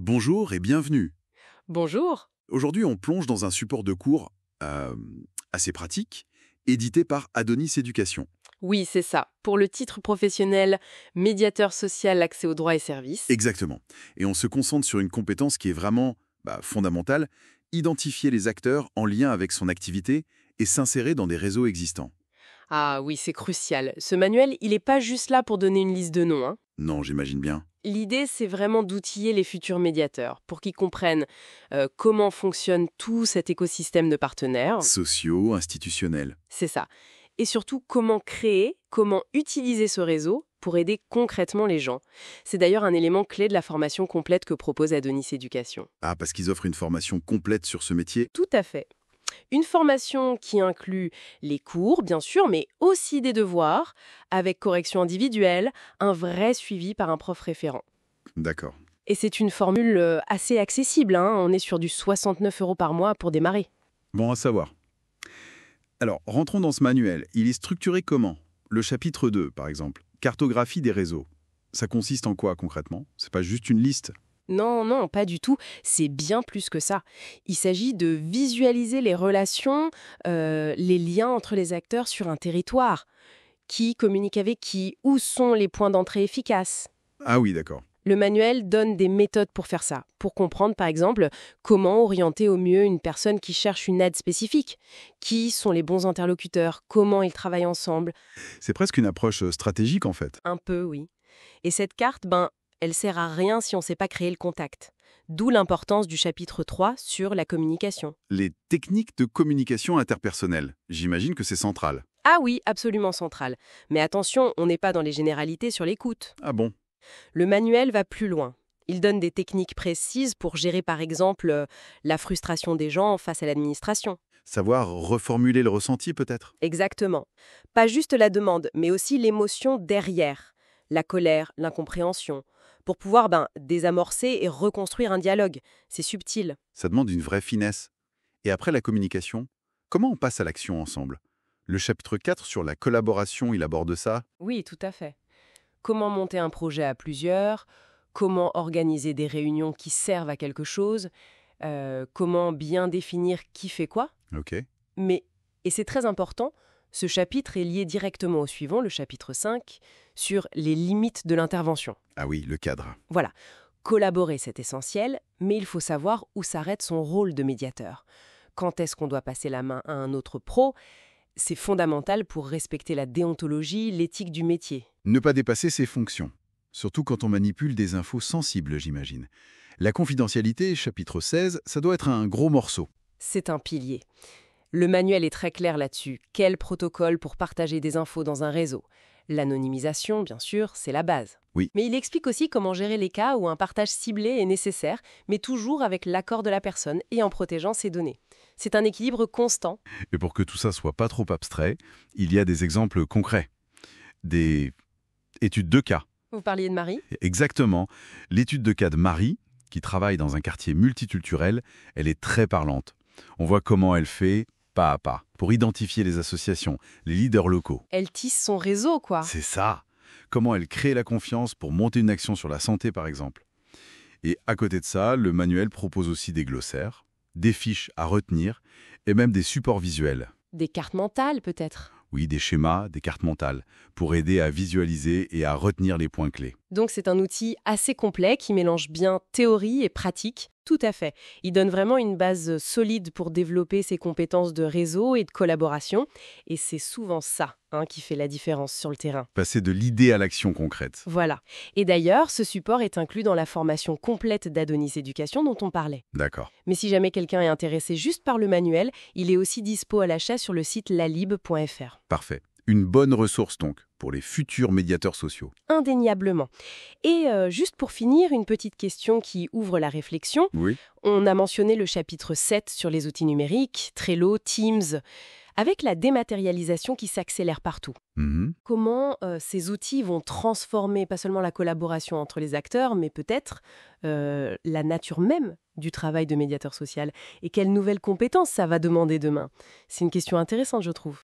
Bonjour et bienvenue. Bonjour. Aujourd'hui, on plonge dans un support de cours euh, assez pratique, édité par Adonis Éducation. Oui, c'est ça. Pour le titre professionnel, médiateur social, accès aux droits et services. Exactement. Et on se concentre sur une compétence qui est vraiment fondamentale, identifier les acteurs en lien avec son activité et s'insérer dans des réseaux existants. Ah oui, c'est crucial. Ce manuel, il n'est pas juste là pour donner une liste de noms, hein. Non, j'imagine bien. L'idée, c'est vraiment d'outiller les futurs médiateurs pour qu'ils comprennent comment fonctionne tout cet écosystème de partenaires. Sociaux, institutionnels. C'est ça. Et surtout, comment créer, comment utiliser ce réseau pour aider concrètement les gens. C'est d'ailleurs un élément clé de la formation complète que propose Adonis Éducation. Ah, parce qu'ils offrent une formation complète sur ce métier. Tout à fait. Une formation qui inclut les cours, bien sûr, mais aussi des devoirs, avec correction individuelle, un vrai suivi par un prof référent. D'accord. Et c'est une formule assez accessible, hein. On est sur du 69 € par mois pour démarrer. Bon à savoir. Alors, rentrons dans ce manuel. Il est structuré comment? Le chapitre 2, par exemple. Cartographie des réseaux. Ça consiste en quoi concrètement? C'est pas juste une liste? Non, non, pas du tout. C'est bien plus que ça. Il s'agit de visualiser les relations, les liens entre les acteurs sur un territoire. Qui communique avec qui? Où sont les points d'entrée efficaces? Ah oui, d'accord. Le manuel donne des méthodes pour faire ça, pour comprendre par exemple comment orienter au mieux une personne qui cherche une aide spécifique, qui sont les bons interlocuteurs, comment ils travaillent ensemble, C'est presque une approche stratégique en fait. un peu oui. Et cette carte, elle sert à rien si on ne sait pas créer le contact. D'où l'importance du chapitre 3 sur la communication. Les techniques de communication interpersonnelle. J'imagine que c'est central. Ah oui, absolument central. Mais attention, on n'est pas dans les généralités sur l'écoute. Ah bon? Le manuel va plus loin. Il donne des techniques précises pour gérer par exemple la frustration des gens face à l'administration. Savoir reformuler le ressenti peut-être? Exactement. Pas juste la demande, mais aussi l'émotion derrière. La colère, l'incompréhension. Pour pouvoir désamorcer et reconstruire un dialogue. C'est subtil. Ça demande une vraie finesse. Et après la communication, comment on passe à l'action ensemble? Le chapitre 4 sur la collaboration, il aborde ça. Oui, tout à fait. Comment monter un projet à plusieurs, comment organiser des réunions qui servent à quelque chose, comment bien définir qui fait quoi. Ok. Mais, et c'est très important, ce chapitre est lié directement au suivant, le chapitre 5, sur les limites de l'intervention. Ah oui, le cadre. Voilà, collaborer c'est essentiel, mais il faut savoir où s'arrête son rôle de médiateur. Quand est-ce qu'on doit passer la main à un autre pro? C'est fondamental pour respecter la déontologie, l'éthique du métier. Ne pas dépasser ses fonctions. Surtout quand on manipule des infos sensibles, j'imagine. La confidentialité, chapitre 16, ça doit être un gros morceau. C'est un pilier. Le manuel est très clair là-dessus. Quel protocole pour partager des infos dans un réseau? L'anonymisation, bien sûr, c'est la base. Oui. Mais il explique aussi comment gérer les cas où un partage ciblé est nécessaire, mais toujours avec l'accord de la personne et en protégeant ses données. C'est un équilibre constant. Et pour que tout ça soit pas trop abstrait, il y a des exemples concrets. Des études de cas. Vous parliez de Marie? Exactement. L'étude de cas de Marie, qui travaille dans un quartier multiculturel, elle est très parlante. On voit comment elle fait pas à pas pour identifier les associations, les leaders locaux. Elle tisse son réseau, quoi. C'est ça. Comment elle crée la confiance pour monter une action sur la santé, par exemple. Et à côté de ça, le manuel propose aussi des glossaires, des fiches à retenir et même des supports visuels. Des cartes mentales, peut-être. Oui, des schémas, des cartes mentales, pour aider à visualiser et à retenir les points clés. Donc c'est un outil assez complet qui mélange bien théorie et pratique. Tout à fait. Il donne vraiment une base solide pour développer ses compétences de réseau et de collaboration. Et c'est souvent ça qui fait la différence sur le terrain. Passer de l'idée à l'action concrète. Voilà. Et d'ailleurs, ce support est inclus dans la formation complète d'Adonis Éducation dont on parlait. D'accord. Mais si jamais quelqu'un est intéressé juste par le manuel, il est aussi dispo à l'achat sur le site lalib.fr. Parfait. Une bonne ressource donc, pour les futurs médiateurs sociaux. Indéniablement. Et juste pour finir, une petite question qui ouvre la réflexion. Oui. On a mentionné le chapitre 7 sur les outils numériques, Trello, Teams, avec la dématérialisation qui s'accélère partout. Mhm. Comment ces outils vont transformer pas seulement la collaboration entre les acteurs, mais peut-être la nature même du travail de médiateur social et quelles nouvelles compétences ça va demander demain. C'est une question intéressante, je trouve.